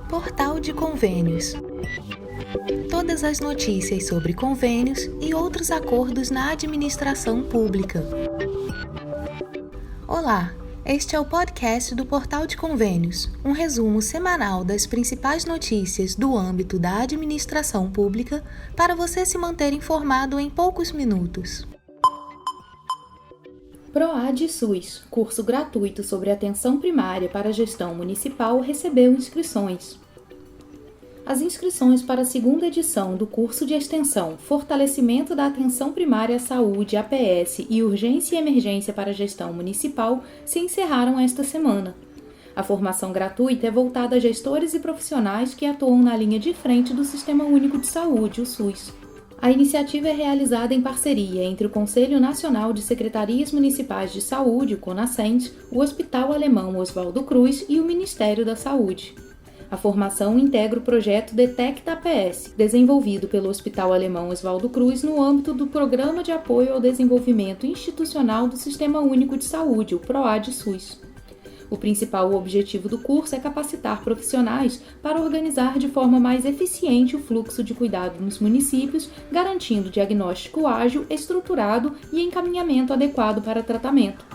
Portal de Convênios. Todas as notícias sobre convênios e outros acordos na administração pública. Olá, este é o podcast do Portal de Convênios, um resumo semanal das principais notícias do âmbito da administração pública para você se manter informado em poucos minutos. PROAD SUS, curso gratuito sobre atenção primária para a gestão municipal, recebeu inscrições. As inscrições para a segunda edição do curso de extensão Fortalecimento da Atenção Primária à Saúde, APS e Urgência e Emergência para a Gestão Municipal se encerraram esta semana. A formação gratuita é voltada a gestores e profissionais que atuam na linha de frente do Sistema Único de Saúde, o SUS. A iniciativa é realizada em parceria entre o Conselho Nacional de Secretarias Municipais de Saúde, o CONASCENT, o Hospital Alemão Oswaldo Cruz e o Ministério da Saúde. A formação integra o projeto Detecta APS, desenvolvido pelo Hospital Alemão Oswaldo Cruz no âmbito do Programa de Apoio ao Desenvolvimento Institucional do Sistema Único de Saúde, o PROAD SUS. O principal objetivo do curso é capacitar profissionais para organizar de forma mais eficiente o fluxo de cuidado nos municípios, garantindo diagnóstico ágil, estruturado e encaminhamento adequado para tratamento.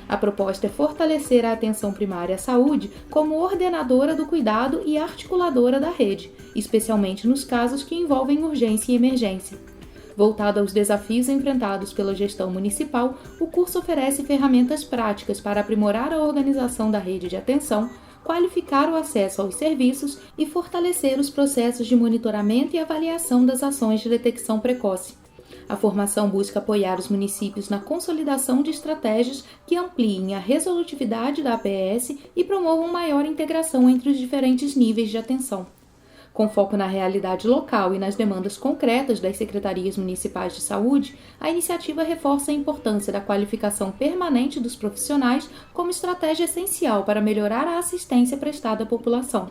A proposta é fortalecer a atenção primária à saúde como ordenadora do cuidado e articuladora da rede, especialmente nos casos que envolvem urgência e emergência. Voltado aos desafios enfrentados pela gestão municipal, o curso oferece ferramentas práticas para aprimorar a organização da rede de atenção, qualificar o acesso aos serviços e fortalecer os processos de monitoramento e avaliação das ações de detecção precoce. A formação busca apoiar os municípios na consolidação de estratégias que ampliem a resolutividade da APS e promovam maior integração entre os diferentes níveis de atenção. Com foco na realidade local e nas demandas concretas das secretarias municipais de saúde, a iniciativa reforça a importância da qualificação permanente dos profissionais como estratégia essencial para melhorar a assistência prestada à população.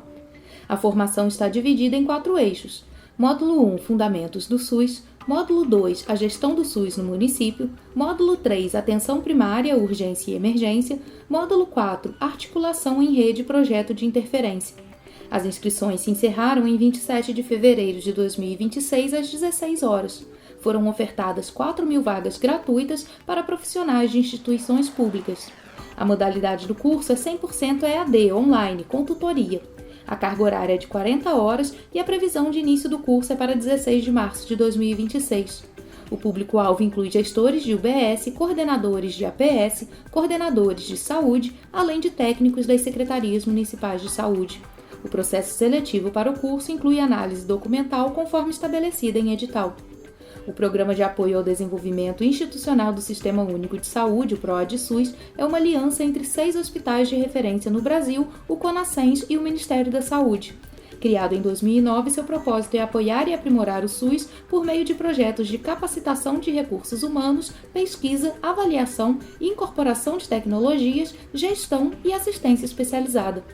A formação está dividida em 4 eixos. Módulo 1, Fundamentos do SUS. Módulo 2, a gestão do SUS no município. Módulo 3, atenção primária, urgência e emergência. Módulo 4, articulação em rede e projeto de interferência. As inscrições se encerraram em 27 de fevereiro de 2026, às 16 horas. Foram ofertadas 4.000 vagas gratuitas para profissionais de instituições públicas. A modalidade do curso é 100% EAD, online, com tutoria. A carga horária é de 40 horas e a previsão de início do curso é para 16 de março de 2026. O público-alvo inclui gestores de UBS, coordenadores de APS, coordenadores de saúde, além de técnicos das secretarias municipais de saúde. O processo seletivo para o curso inclui análise documental conforme estabelecida em edital. O Programa de Apoio ao Desenvolvimento Institucional do Sistema Único de Saúde, o PROAD SUS, é uma aliança entre 6 hospitais de referência no Brasil, o CONASCENT e o Ministério da Saúde. Criado em 2009, seu propósito é apoiar e aprimorar o SUS por meio de projetos de capacitação de recursos humanos, pesquisa, avaliação, incorporação de tecnologias, gestão e assistência especializada.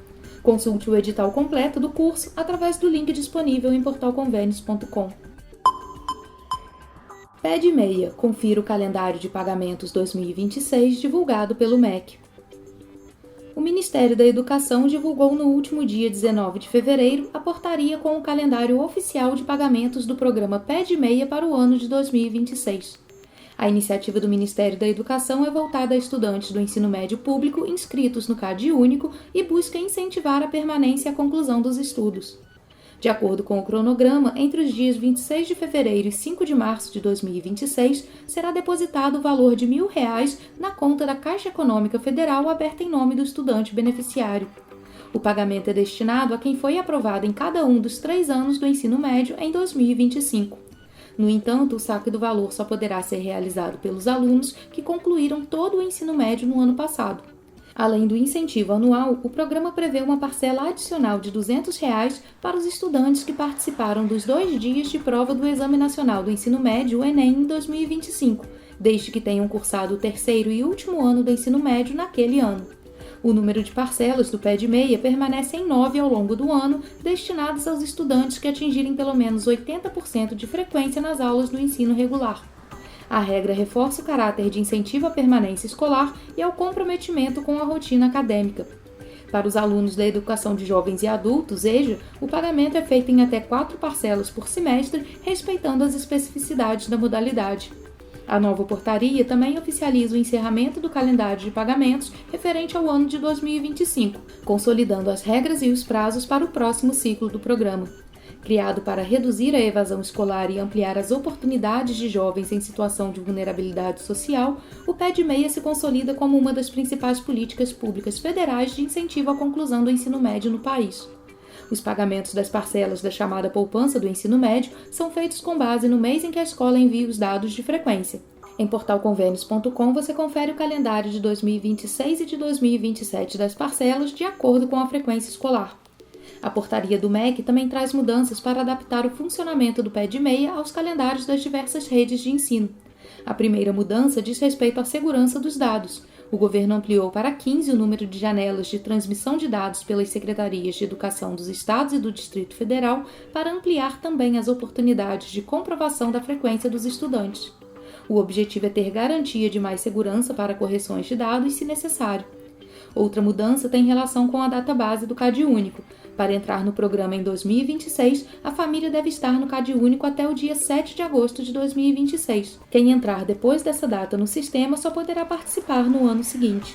Consulte o edital completo do curso através do link disponível em portalconvenios.com. PED-MEIA, confira o calendário de pagamentos 2026 divulgado pelo MEC. O Ministério da Educação divulgou no último dia 19 de fevereiro a portaria com o calendário oficial de pagamentos do programa PED-MEIA para o ano de 2026. A iniciativa do Ministério da Educação é voltada a estudantes do ensino médio público inscritos no CAD único e busca incentivar a permanência e a conclusão dos estudos. De acordo com o cronograma, entre os dias 26 de fevereiro e 5 de março de 2026, será depositado o valor de R$ 1.000 na conta da Caixa Econômica Federal aberta em nome do estudante beneficiário. O pagamento é destinado a quem foi aprovado em cada um dos 3 anos do ensino médio em 2025. No entanto, o saque do valor só poderá ser realizado pelos alunos que concluíram todo o ensino médio no ano passado. Além do incentivo anual, o programa prevê uma parcela adicional de R$ 200 para os estudantes que participaram dos 2 dias de prova do Exame Nacional do Ensino Médio, o Enem, em 2025, desde que tenham cursado o 3º e último ano do ensino médio naquele ano. O número de parcelas do PED-MEIA permanece em 9 ao longo do ano, destinadas aos estudantes que atingirem pelo menos 80% de frequência nas aulas do ensino regular. A regra reforça o caráter de incentivo à permanência escolar e ao comprometimento com a rotina acadêmica. Para os alunos da Educação de Jovens e Adultos, EJA, o pagamento é feito em até 4 parcelas por semestre, respeitando as especificidades da modalidade. A nova portaria também oficializa o encerramento do calendário de pagamentos referente ao ano de 2025, consolidando as regras e os prazos para o próximo ciclo do programa. Criado para reduzir a evasão escolar e ampliar as oportunidades de jovens em situação de vulnerabilidade social, o PED-MEIA se consolida como uma das principais políticas públicas federais de incentivo à conclusão do ensino médio no país. Os pagamentos das parcelas da chamada poupança do ensino médio são feitos com base no mês em que a escola envia os dados de frequência. Em portalconvênios.com você confere o calendário de 2026 e de 2027 das parcelas de acordo com a frequência escolar. A portaria do MEC também traz mudanças para adaptar o funcionamento do PED-MEIA aos calendários das diversas redes de ensino. A primeira mudança diz respeito à segurança dos dados. O governo ampliou para 15 o número de janelas de transmissão de dados pelas secretarias de educação dos estados e do Distrito Federal para ampliar também as oportunidades de comprovação da frequência dos estudantes. O objetivo é ter garantia de mais segurança para correções de dados, se necessário. Outra mudança tem relação com a data base do CadÚnico. Para entrar no programa em 2026, a família deve estar no CadÚnico até o dia 7 de agosto de 2026. Quem entrar depois dessa data no sistema só poderá participar no ano seguinte.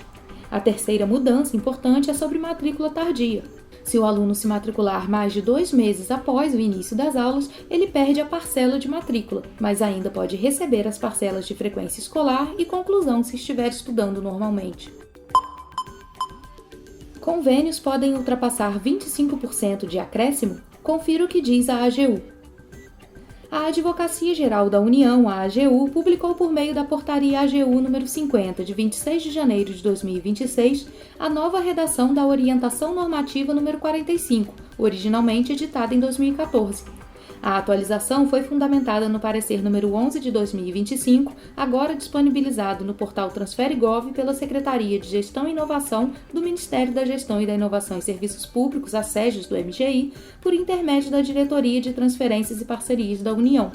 A terceira mudança importante é sobre matrícula tardia. Se o aluno se matricular mais de 2 meses após o início das aulas, ele perde a parcela de matrícula, mas ainda pode receber as parcelas de frequência escolar e conclusão se estiver estudando normalmente. Convênios podem ultrapassar 25% de acréscimo? Confira o que diz a AGU. A Advocacia Geral da União, a AGU, publicou por meio da Portaria AGU número 50, de 26 de janeiro de 2026, a nova redação da Orientação Normativa número 45, originalmente editada em 2014. A atualização foi fundamentada no parecer número 11 de 2025, agora disponibilizado no portal Transfere.gov pela Secretaria de Gestão e Inovação do Ministério da Gestão e da Inovação em Serviços Públicos, a SEGES do MGI, por intermédio da Diretoria de Transferências e Parcerias da União.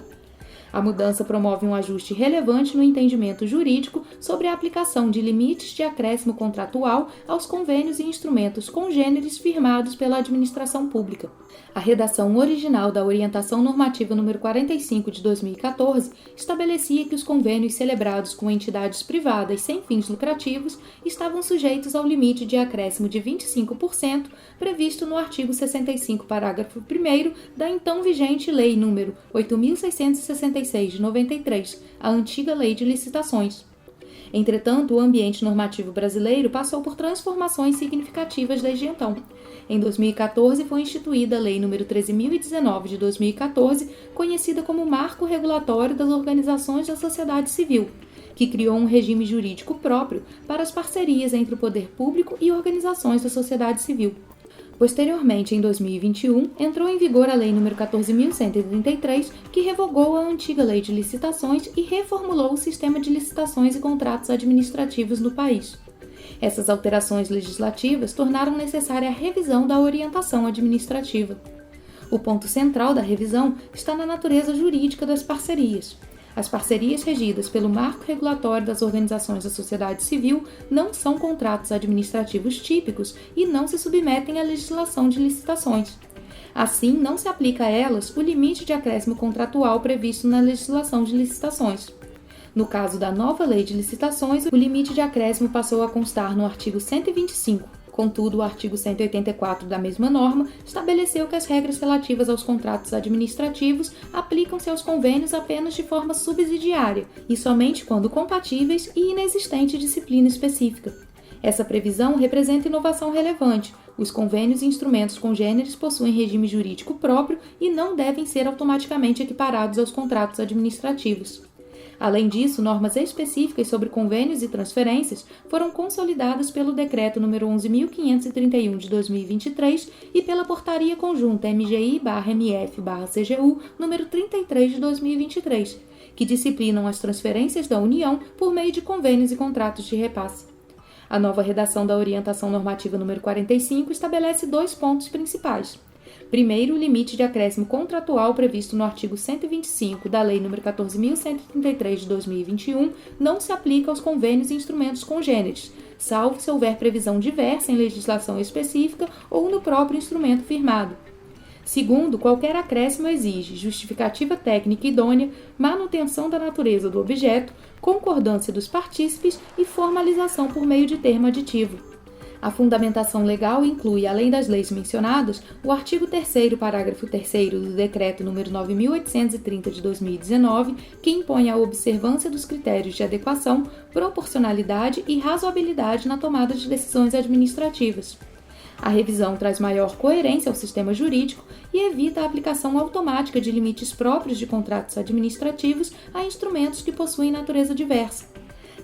A mudança promove um ajuste relevante no entendimento jurídico sobre a aplicação de limites de acréscimo contratual aos convênios e instrumentos congêneres firmados pela administração pública. A redação original da Orientação Normativa número 45 de 2014 estabelecia que os convênios celebrados com entidades privadas sem fins lucrativos estavam sujeitos ao limite de acréscimo de 25% previsto no artigo 65, parágrafo 1º da então vigente Lei número 8.666 de 93, a antiga Lei de Licitações. Entretanto, o ambiente normativo brasileiro passou por transformações significativas desde então. Em 2014, foi instituída a Lei nº 13.019 de 2014, conhecida como Marco Regulatório das Organizações da Sociedade Civil, que criou um regime jurídico próprio para as parcerias entre o poder público e organizações da sociedade civil. Posteriormente, em 2021, entrou em vigor a Lei nº 14.133, que revogou a antiga Lei de Licitações e reformulou o sistema de licitações e contratos administrativos no país. Essas alterações legislativas tornaram necessária a revisão da orientação administrativa. O ponto central da revisão está na natureza jurídica das parcerias. As parcerias regidas pelo Marco Regulatório das Organizações da Sociedade Civil não são contratos administrativos típicos e não se submetem à legislação de licitações. Assim, não se aplica a elas o limite de acréscimo contratual previsto na legislação de licitações. No caso da nova Lei de Licitações, o limite de acréscimo passou a constar no artigo 125. Contudo, o artigo 184 da mesma norma estabeleceu que as regras relativas aos contratos administrativos aplicam-se aos convênios apenas de forma subsidiária e somente quando compatíveis e inexistente disciplina específica. Essa previsão representa inovação relevante. Os convênios e instrumentos congêneres possuem regime jurídico próprio e não devem ser automaticamente equiparados aos contratos administrativos. Além disso, normas específicas sobre convênios e transferências foram consolidadas pelo Decreto nº 11.531 de 2023 e pela Portaria Conjunta MGI/MF/CGU número 33 de 2023, que disciplinam as transferências da União por meio de convênios e contratos de repasse. A nova redação da Orientação Normativa número 45 estabelece 2 pontos principais. Primeiro, o limite de acréscimo contratual previsto no artigo 125 da Lei nº 14.133 de 2021 não se aplica aos convênios e instrumentos congêneres, salvo se houver previsão diversa em legislação específica ou no próprio instrumento firmado. Segundo, qualquer acréscimo exige justificativa técnica idônea, manutenção da natureza do objeto, concordância dos partícipes e formalização por meio de termo aditivo. A fundamentação legal inclui, além das leis mencionadas, o artigo 3º, parágrafo 3º do Decreto nº 9.830 de 2019, que impõe a observância dos critérios de adequação, proporcionalidade e razoabilidade na tomada de decisões administrativas. A revisão traz maior coerência ao sistema jurídico e evita a aplicação automática de limites próprios de contratos administrativos a instrumentos que possuem natureza diversa.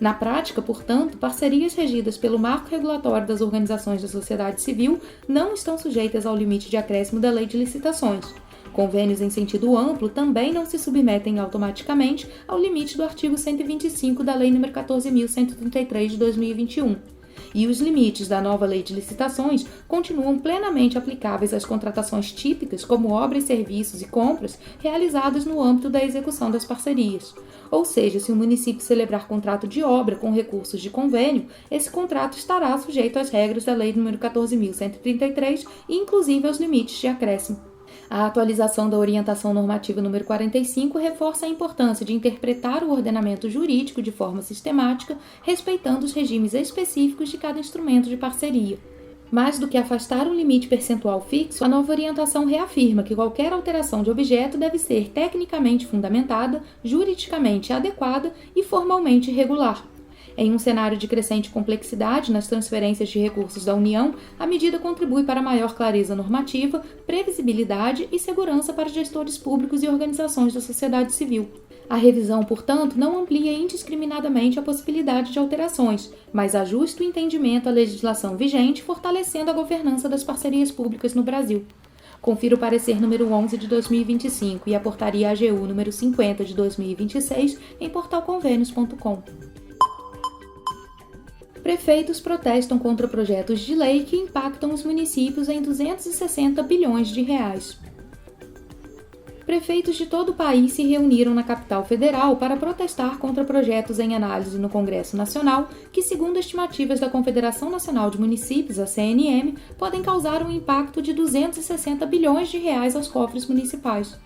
Na prática, portanto, parcerias regidas pelo marco regulatório das organizações da sociedade civil não estão sujeitas ao limite de acréscimo da Lei de Licitações. Convênios em sentido amplo também não se submetem automaticamente ao limite do artigo 125 da Lei nº 14.133 de 2021. E os limites da nova Lei de Licitações continuam plenamente aplicáveis às contratações típicas, como obras, serviços e compras, realizadas no âmbito da execução das parcerias. Ou seja, se o município celebrar contrato de obra com recursos de convênio, esse contrato estará sujeito às regras da Lei nº 14.133 e inclusive aos limites de acréscimo. A atualização da Orientação Normativa número 45 reforça a importância de interpretar o ordenamento jurídico de forma sistemática, respeitando os regimes específicos de cada instrumento de parceria. Mais do que afastar um limite percentual fixo, a nova orientação reafirma que qualquer alteração de objeto deve ser tecnicamente fundamentada, juridicamente adequada e formalmente regular. Em um cenário de crescente complexidade nas transferências de recursos da União, a medida contribui para maior clareza normativa, previsibilidade e segurança para gestores públicos e organizações da sociedade civil. A revisão, portanto, não amplia indiscriminadamente a possibilidade de alterações, mas ajusta o entendimento à legislação vigente, fortalecendo a governança das parcerias públicas no Brasil. Confira o parecer número 11 de 2025 e a portaria AGU número 50 de 2026 em portalconvênios.com. Prefeitos protestam contra projetos de lei que impactam os municípios em 260 bilhões de reais. Prefeitos de todo o país se reuniram na capital federal para protestar contra projetos em análise no Congresso Nacional que, segundo estimativas da Confederação Nacional de Municípios, a CNM, podem causar um impacto de 260 bilhões de reais aos cofres municipais.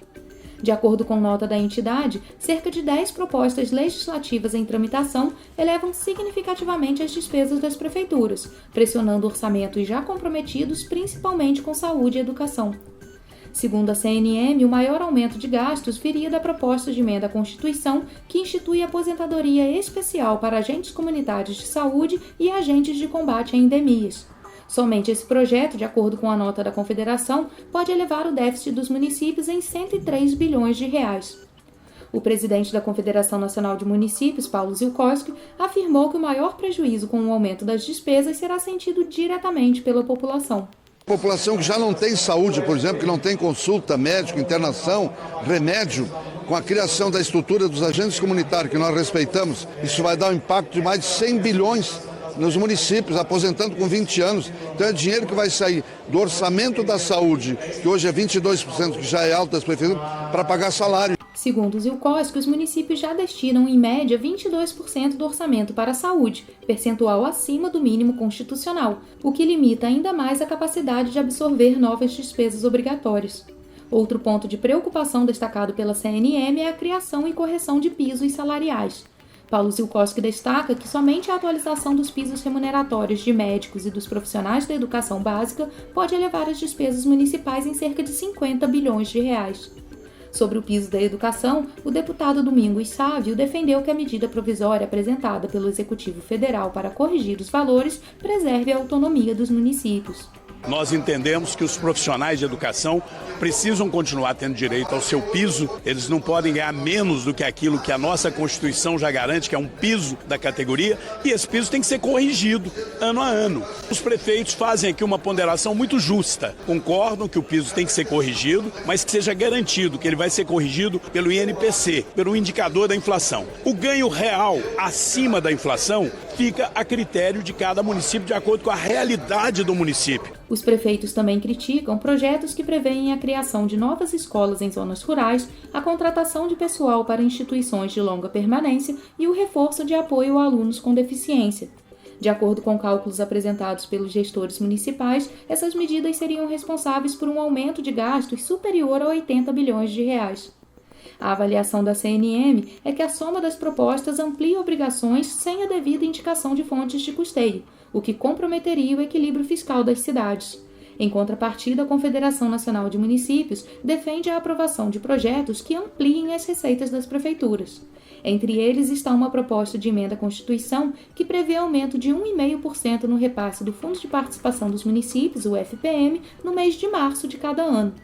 De acordo com nota da entidade, cerca de 10 propostas legislativas em tramitação elevam significativamente as despesas das prefeituras, pressionando orçamentos já comprometidos principalmente com saúde e educação. Segundo a CNM, o maior aumento de gastos viria da proposta de emenda à Constituição que institui aposentadoria especial para agentes comunitários de saúde e agentes de combate a endemias. Somente esse projeto, de acordo com a nota da Confederação, pode elevar o déficit dos municípios em 103 bilhões de reais. O presidente da Confederação Nacional de Municípios, Paulo Zielkowski, afirmou que o maior prejuízo com o aumento das despesas será sentido diretamente pela população. População que já não tem saúde, por exemplo, que não tem consulta, médico, internação, remédio, com a criação da estrutura dos agentes comunitários que nós respeitamos, isso vai dar um impacto de mais de 100 bilhões nos municípios, aposentando com 20 anos. Então é dinheiro que vai sair do orçamento da saúde, que hoje é 22%, que já é alto das prefeituras, para pagar salário. Segundo o Zielkowski, os municípios já destinam, em média, 22% do orçamento para a saúde, percentual acima do mínimo constitucional, o que limita ainda mais a capacidade de absorver novas despesas obrigatórias. Outro ponto de preocupação destacado pela CNM é a criação e correção de pisos salariais. Paulo Zielkowski destaca que somente a atualização dos pisos remuneratórios de médicos e dos profissionais da educação básica pode elevar as despesas municipais em cerca de 50 bilhões de reais. Sobre o piso da educação, o deputado Domingos Sávio defendeu que a medida provisória apresentada pelo Executivo Federal para corrigir os valores preserve a autonomia dos municípios. Nós entendemos que os profissionais de educação precisam continuar tendo direito ao seu piso, eles não podem ganhar menos do que aquilo que a nossa Constituição já garante, que é um piso da categoria, e esse piso tem que ser corrigido ano a ano. Os prefeitos fazem aqui uma ponderação muito justa, concordam que o piso tem que ser corrigido, mas que seja garantido que ele vai ser corrigido pelo INPC, pelo indicador da inflação. O ganho real acima da inflação fica a critério de cada município, de acordo com a realidade do município. Os prefeitos também criticam projetos que prevêem a criação de novas escolas em zonas rurais, a contratação de pessoal para instituições de longa permanência e o reforço de apoio a alunos com deficiência. De acordo com cálculos apresentados pelos gestores municipais, essas medidas seriam responsáveis por um aumento de gastos superior a 80 bilhões de reais. A avaliação da CNM é que a soma das propostas amplia obrigações sem a devida indicação de fontes de custeio, o que comprometeria o equilíbrio fiscal das cidades. Em contrapartida, a Confederação Nacional de Municípios defende a aprovação de projetos que ampliem as receitas das prefeituras. Entre eles está uma proposta de emenda à Constituição que prevê aumento de 1,5% no repasse do Fundo de Participação dos Municípios, o FPM, no mês de março de cada ano.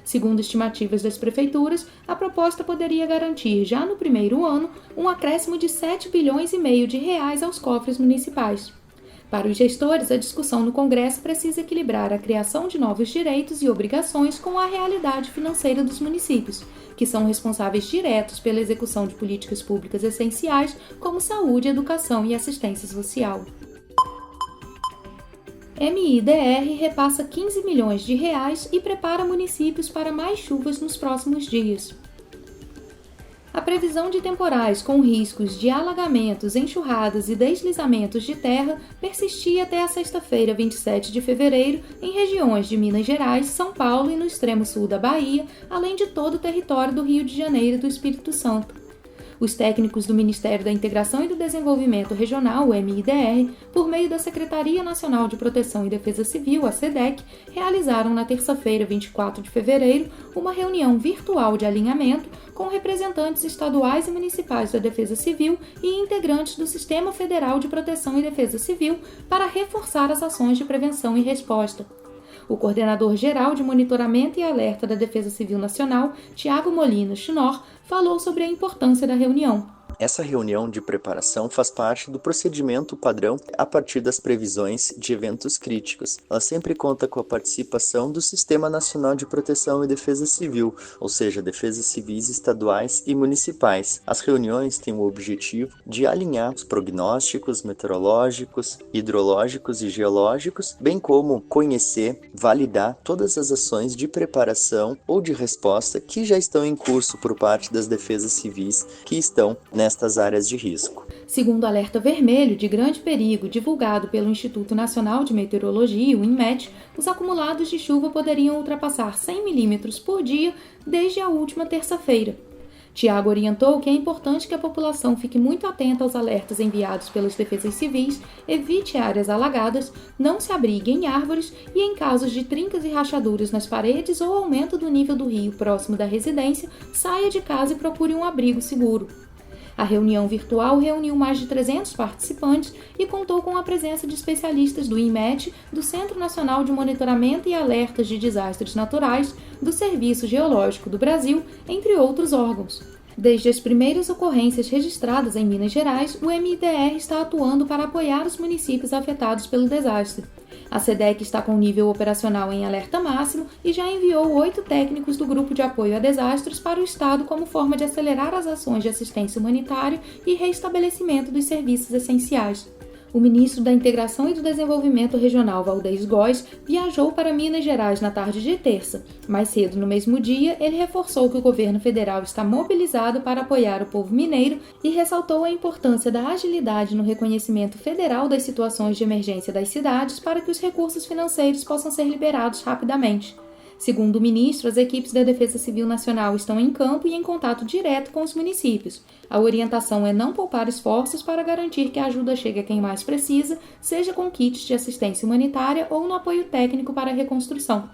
Segundo estimativas das prefeituras, a proposta poderia garantir, já no primeiro ano, um acréscimo de 7,5 bilhões de reais aos cofres municipais. Para os gestores, a discussão no Congresso precisa equilibrar a criação de novos direitos e obrigações com a realidade financeira dos municípios, que são responsáveis diretos pela execução de políticas públicas essenciais como saúde, educação e assistência social. MIDR repassa 15 milhões de reais e prepara municípios para mais chuvas nos próximos dias. A previsão de temporais com riscos de alagamentos, enxurradas e deslizamentos de terra persistia até a sexta-feira, 27 de fevereiro, em regiões de Minas Gerais, São Paulo e no extremo sul da Bahia, além de todo o território do Rio de Janeiro e do Espírito Santo. Os técnicos do Ministério da Integração e do Desenvolvimento Regional, o MIDR, por meio da Secretaria Nacional de Proteção e Defesa Civil, a SEDEC, realizaram na terça-feira, 24 de fevereiro, uma reunião virtual de alinhamento com representantes estaduais e municipais da Defesa Civil e integrantes do Sistema Federal de Proteção e Defesa Civil para reforçar as ações de prevenção e resposta. O coordenador-geral de monitoramento e alerta da Defesa Civil Nacional, Tiago Molina Chinor, falou sobre a importância da reunião. Essa reunião de preparação faz parte do procedimento padrão a partir das previsões de eventos críticos. Ela sempre conta com a participação do Sistema Nacional de Proteção e Defesa Civil, ou seja, defesas civis estaduais e municipais. As reuniões têm o objetivo de alinhar os prognósticos meteorológicos, hidrológicos e geológicos, bem como conhecer, validar todas as ações de preparação ou de resposta que já estão em curso por parte das defesas civis que estão nestas áreas de risco. Segundo o alerta vermelho de grande perigo divulgado pelo Instituto Nacional de Meteorologia, o INMET, os acumulados de chuva poderiam ultrapassar 100 milímetros por dia desde a última terça-feira. Tiago orientou que é importante que a população fique muito atenta aos alertas enviados pelas defesas civis, evite áreas alagadas, não se abrigue em árvores e, em casos de trincas e rachaduras nas paredes ou aumento do nível do rio próximo da residência, saia de casa e procure um abrigo seguro. A reunião virtual reuniu mais de 300 participantes e contou com a presença de especialistas do INMET, do Centro Nacional de Monitoramento e Alertas de Desastres Naturais, do Serviço Geológico do Brasil, entre outros órgãos. Desde as primeiras ocorrências registradas em Minas Gerais, o MIDR está atuando para apoiar os municípios afetados pelo desastre. A SEDEC está com nível operacional em alerta máximo e já enviou 8 técnicos do Grupo de Apoio a Desastres para o Estado como forma de acelerar as ações de assistência humanitária e reestabelecimento dos serviços essenciais. O ministro da Integração e do Desenvolvimento Regional, Valdez Góes, viajou para Minas Gerais na tarde de terça. Mais cedo no mesmo dia, ele reforçou que o governo federal está mobilizado para apoiar o povo mineiro e ressaltou a importância da agilidade no reconhecimento federal das situações de emergência das cidades para que os recursos financeiros possam ser liberados rapidamente. Segundo o ministro, as equipes da Defesa Civil Nacional estão em campo e em contato direto com os municípios. A orientação é não poupar esforços para garantir que a ajuda chegue a quem mais precisa, seja com kits de assistência humanitária ou no apoio técnico para a reconstrução.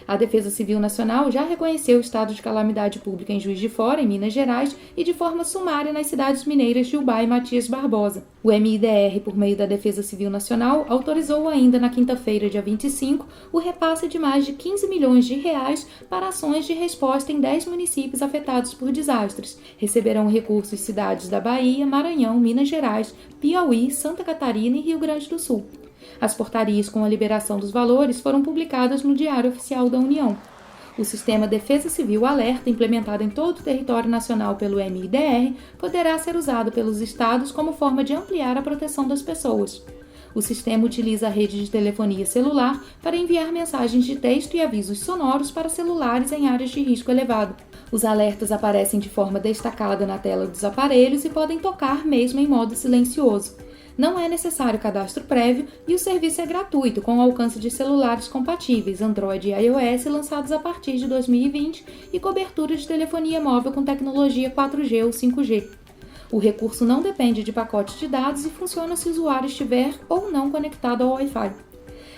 A Defesa Civil Nacional já reconheceu o estado de calamidade pública em Juiz de Fora, em Minas Gerais, e de forma sumária nas cidades mineiras de Ubá e Matias Barbosa. O MIDR, por meio da Defesa Civil Nacional, autorizou ainda na quinta-feira, dia 25, o repasse de mais de 15 milhões de reais para ações de resposta em 10 municípios afetados por desastres. Receberão recursos cidades da Bahia, Maranhão, Minas Gerais, Piauí, Santa Catarina e Rio Grande do Sul. As portarias com a liberação dos valores foram publicadas no Diário Oficial da União. O sistema Defesa Civil Alerta, implementado em todo o território nacional pelo MIDR, poderá ser usado pelos estados como forma de ampliar a proteção das pessoas. O sistema utiliza a rede de telefonia celular para enviar mensagens de texto e avisos sonoros para celulares em áreas de risco elevado. Os alertas aparecem de forma destacada na tela dos aparelhos e podem tocar mesmo em modo silencioso. Não é necessário cadastro prévio e o serviço é gratuito, com alcance de celulares compatíveis Android e iOS lançados a partir de 2020 e cobertura de telefonia móvel com tecnologia 4G ou 5G. O recurso não depende de pacote de dados e funciona se o usuário estiver ou não conectado ao Wi-Fi.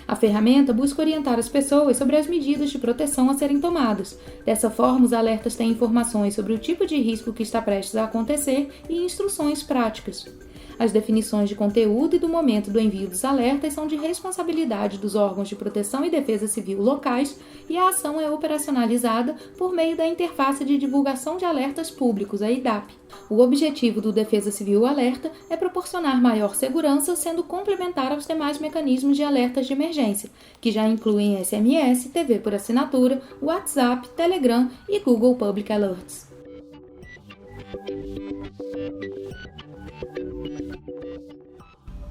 A ferramenta busca orientar as pessoas sobre as medidas de proteção a serem tomadas. Dessa forma, os alertas têm informações sobre o tipo de risco que está prestes a acontecer e instruções práticas. As definições de conteúdo e do momento do envio dos alertas são de responsabilidade dos órgãos de proteção e defesa civil locais e a ação é operacionalizada por meio da Interface de Divulgação de Alertas Públicos, a IDAP. O objetivo do Defesa Civil Alerta é proporcionar maior segurança, sendo complementar aos demais mecanismos de alertas de emergência, que já incluem SMS, TV por assinatura, WhatsApp, Telegram e Google Public Alerts.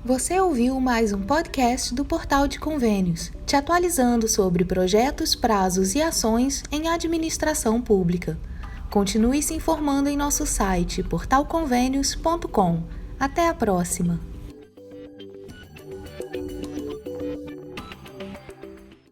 Você ouviu mais um podcast do Portal de Convênios, te atualizando sobre projetos, prazos e ações em administração pública. Continue se informando em nosso site portalconvenios.com. Até a próxima!